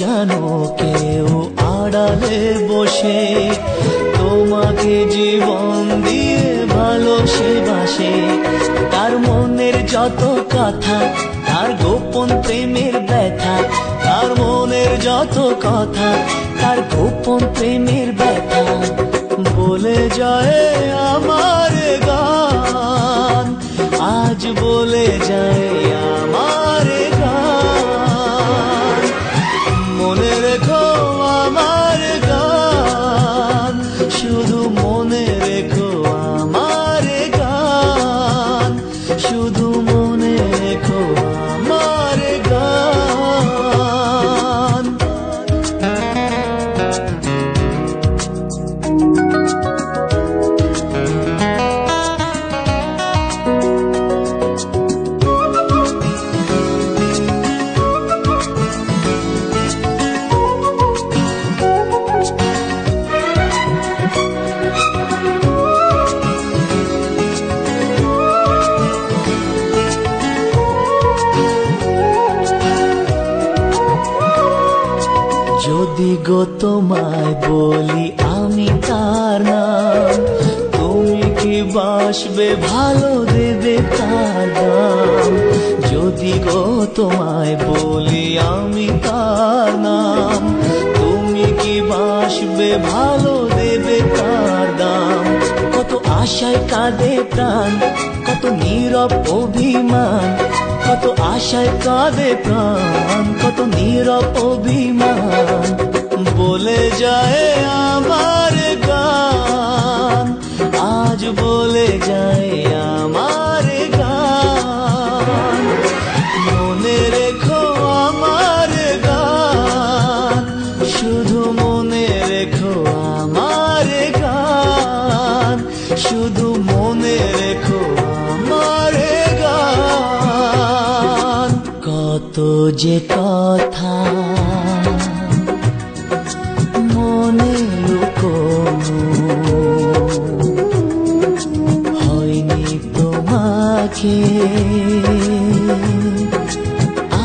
জানো কেউ আড়ালে বসে তোমাকে জীবন দিয়ে ভালোবাসে। তার মনের যত কথা, তার গোপন প্রেমের ব্যথা, তার মনের যত কথা, তার গোপন প্রেমের ব্যথা বলে যায় আমার গান, আজ বলে যায় আমার গান। মনে রেখো আমার গান, শুধু মনে রেখো আমার গান, শুধু মনে রেখো আমার গান। যদি গো তোমায় বলি আমি তার নাম, তুমি কি বাসবে ভালো দেবে তার দাম? যদি গো তোমায় বলি আমি তার নাম, তুমি কি বাসবে ভালো দেবে তার দাম? কত আশায় কাঁদে প্রাণ, কত নীরব অভিমান, কত আশায় কাঁদে প্রাণ, কত নীরব অভিমান বলে যায় আমার গান, আজ বলে যায় আমার গান। মনে রেখো আমার গান, শুধু মনে রেখো আমার গান, শুধু মনে রেখো আমার গান। কত যে কথা মনে লুকোনো, হয়নি তোমাকে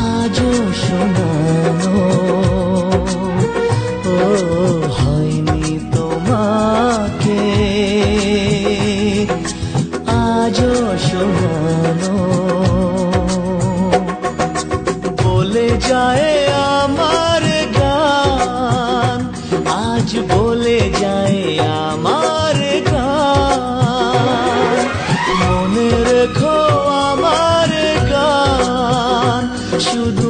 আজও শোনানো, ও হয়নি তোমাকে আজও শোনানো। বলে যায় আমার গান, আজ বলে যায় আমার গান। মনে রেখো আমার গান, শুধু